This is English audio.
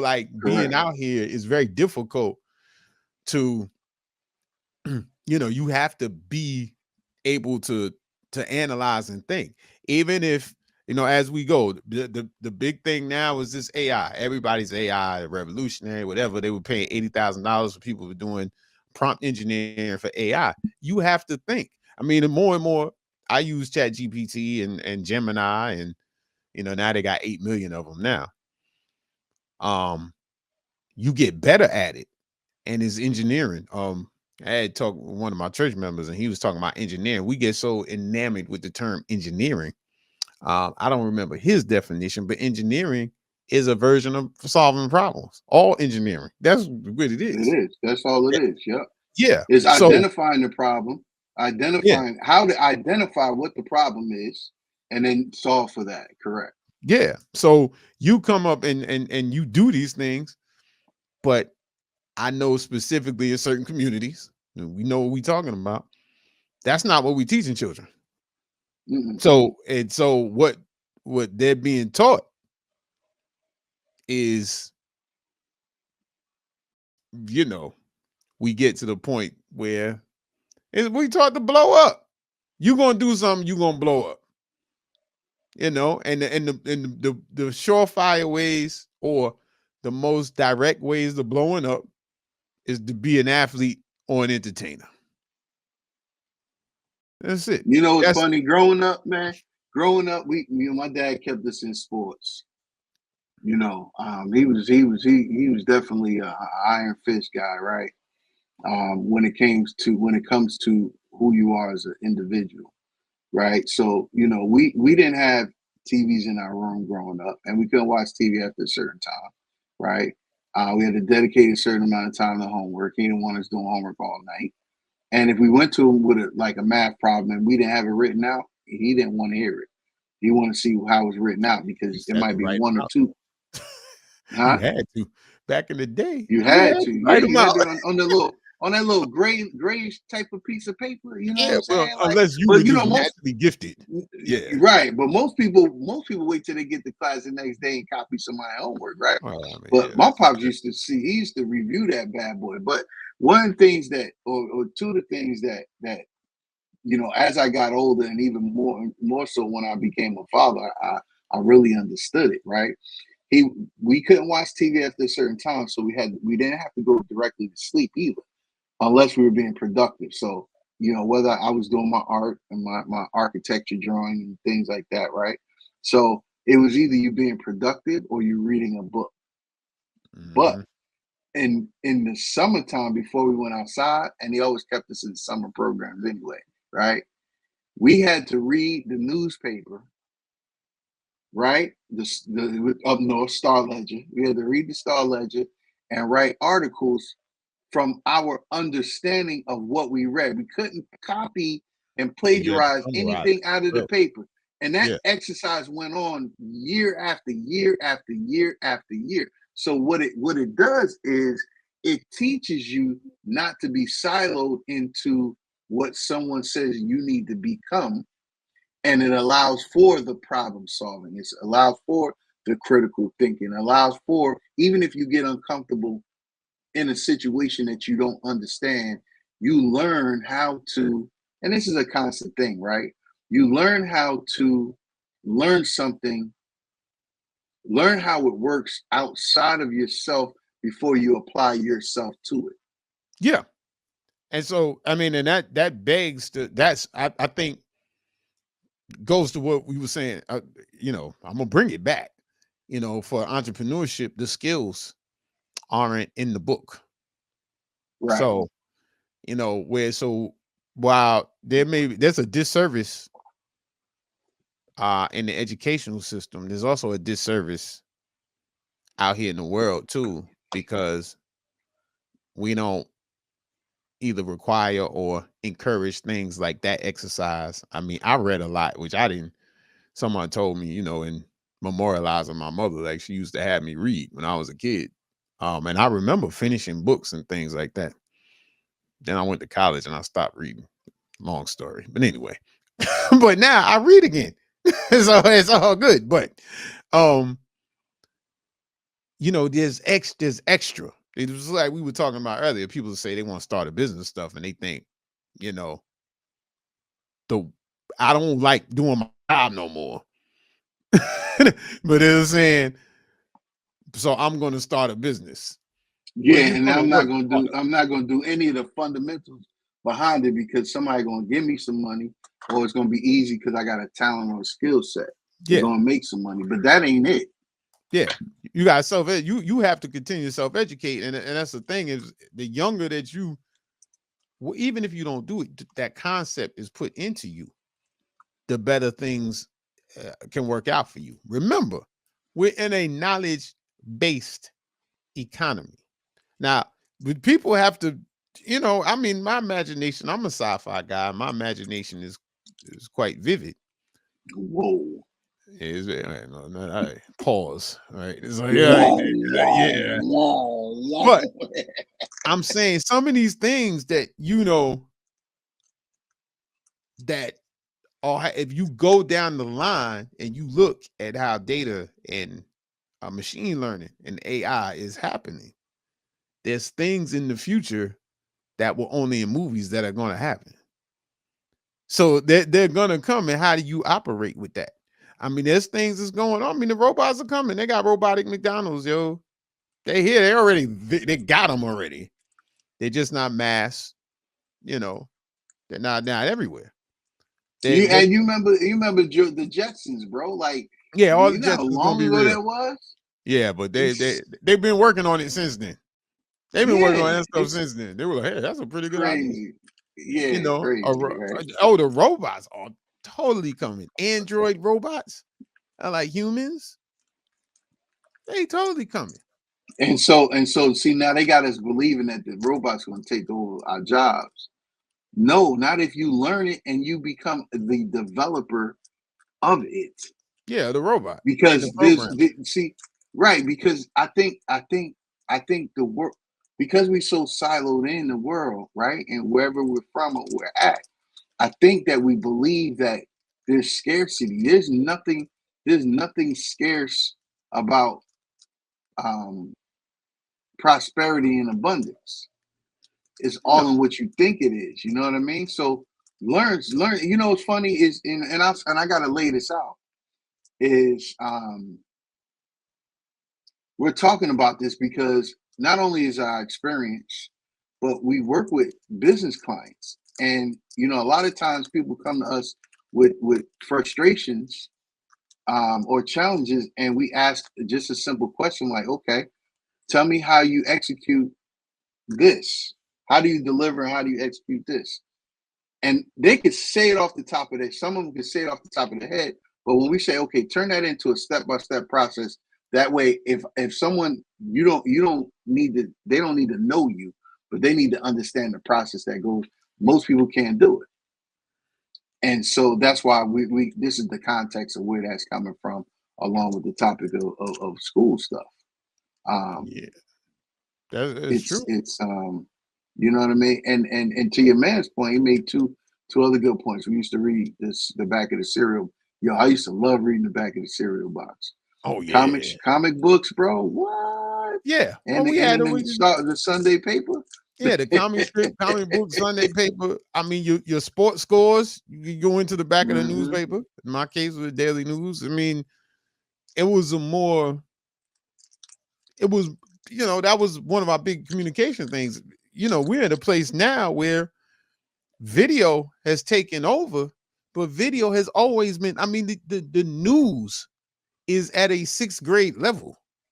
like being Correct. out here is very difficult to, you have to be able to analyze and think. Even if, as we go, the big thing now is this AI. Everybody's AI revolutionary, whatever. They were paying $80,000 for people who were doing prompt engineering for AI. You have to think. I mean, and more, I use Chat GPT and Gemini, and now they got 8 million of them now. You get better at it, and it's engineering. I had talked with one of my church members, and he was talking about engineering. We get so enamored with the term engineering. I don't remember his definition, but engineering is a version of solving problems. All engineering. That's what it It is. is. That's all it Yeah. is. Yep. Yeah. It's So identifying the problem, yeah, identifying how to identify what the problem is, and then solve for that. Correct. yeah. So you come up and you do these things, but I know specifically in certain communities, and we know what we're talking about. That's not what we teaching children. Mm-mm. So what they're being taught is, we get to the point where we taught to blow up. You gonna do something, you gonna blow up. And the surefire ways, or the most direct ways of blowing up, is to be an athlete or an entertainer. That's it. You know, it's That's funny. Growing up, man. Growing up, my dad kept us in sports. He was definitely a iron fist guy, right? When it comes to who you are as an individual, right? So we didn't have TVs in our room growing up, and we couldn't watch TV after a certain time, right? We had to dedicate a certain amount of time to homework. He didn't want us doing homework all night. And if we went to him with a math problem and we didn't have it written out, he didn't want to hear it. He wanted to see how it was written out You because it had might to be write one them or out. two. You Huh? had to. Back in the day, You you had had to. to Yeah, write them you had out. to on that little grayish type of piece of paper. You know what Yeah, I'm well, saying? Like, unless you were but just most naturally gifted. Yeah. right. But most people wait till they get to class the next day and copy some of my homework, right? Well, I mean, But yeah, my that's pops good. he used to review that bad boy. But one of the things or two of the things that as I got older, and even more so when I became a father, I really understood it, right? We couldn't watch TV after a certain time, so we didn't have to go directly to sleep either, unless we were being productive. So whether I was doing my art and my architecture drawing and things like that, right? So it was either you being productive or you reading a book. But Hmm. in the summertime, before we went outside, and they always kept us in summer programs anyway, right? We had to read the newspaper, right? The up north Star Ledger. We had to read the Star Ledger and write articles from our understanding of what we read. We couldn't copy and You had to plagiarize summarize anything it. out of the Really. paper. And that Yeah. exercise went on year after year after year after year. So what it does is it teaches you not to be siloed into what someone says you need to become, and it allows for the problem solving. It allows for the critical thinking. It allows for, even if you get uncomfortable in a situation that you don't understand, you learn how to, and this is a constant thing, right? You learn how to learn something, learn how it works outside of yourself before you apply yourself to it. Yeah. And so, I mean, and that begs to I think goes to what we were saying. I'm gonna bring it back. For entrepreneurship, the skills aren't in the book. Right. So, while there's a disservice in the educational system, there's also a disservice out here in the world too, because we don't either require or encourage things like that exercise. I mean, I read a lot, which I didn't. Someone told me, in memorializing my mother, like she used to have me read when I was a kid. And I remember finishing books and things like that. Then I went to college and I stopped reading. Long story, but anyway. But now I read again, so it's all good. But um, there's extra. It was like we were talking about earlier. People say they want to start a business stuff and they think, you know, the I don't like doing my job no more. But they're saying, so I'm gonna start a business. Well, Yeah, you're and gonna work harder. I'm not gonna do any of the fundamentals behind it because somebody gonna give me some money, or it's gonna be easy because I got a talent or a skill set to Yeah, go and make some money. But that ain't it. yeah. You got you have to continue to self-educate. And that's the thing is the younger that you even if you don't do it, that concept is put into you, the better things can work out for you. Remember, we're in a knowledge-based economy. Now, but people have to, I mean, my imagination, I'm a sci-fi guy. My imagination is quite vivid. Whoa. Is no, no, all right, pause. All right. It's like, yeah, Whoa, whoa, yeah. whoa, whoa. But I'm saying some of these things that that are if you go down the line and you look at how data and machine learning and AI is happening, there's things in the future that were only in movies that are going to happen. So they're going to come, and how do you operate with that? I mean, there's things that's going on. I mean, the robots are coming. They got robotic McDonald's, yo. They here. They got them already. They're just not mass. They're not everywhere. They You remember the Jetsons, bro? Like, yeah, all the you know how Jets is going to long be ago real. that was? Yeah, but It's they've been working on it since then. They've been working yeah, on that stuff it's since then. They were like, hey, that's a pretty good idea. crazy. Yeah, crazy, right? The robots are totally coming. Android robots are like humans. They totally coming. And so see now they got us believing that the robots gonna take over our jobs. No, not if you learn it and you become the developer of it. Yeah, the robot and the Because programmer. see, right, because I think the work, because we so siloed in the world, right? And wherever we're from or we're at, I think that we believe that there's scarcity. There's nothing scarce about um prosperity and abundance. It's No, all in what you think it is. You know what I mean? So learn. You know what's funny is, and I gotta lay this out, is we're talking about this because not only is our experience, but we work with business clients. And a lot of times people come to us with frustrations, or challenges, and we ask just a simple question like, okay, tell me how you execute this. How do you deliver? How do you execute this? And they could say it off the top of their. Some of them could say it off the top of their head. But when we say, okay, turn that into a step-by-step process, that way, if someone, you don't need to, they don't need to know you, but they need to understand the process that goes. Most people can't do it. And so that's why we this is the context of where that's coming from, along with the topic of school stuff. Um, yeah, that's it's true. it's you know what I mean? And to your man's point, he made two other good points. We used to read the back of the cereal. Yo, I used to love reading the back of the cereal box. Oh yeah, Comic books, bro. What? yeah. Well, And we and had then to the read. start the Sunday paper. Yeah, the comic strip, comic book, Sunday paper. I mean, your sports scores. You go into the back of the Hmm. newspaper. In my case, it was Daily News. I mean, it was a more. It was, that was one of our big communication things. We're in a place now where video has taken over, but video has always been. I mean, the news is at a sixth grade level.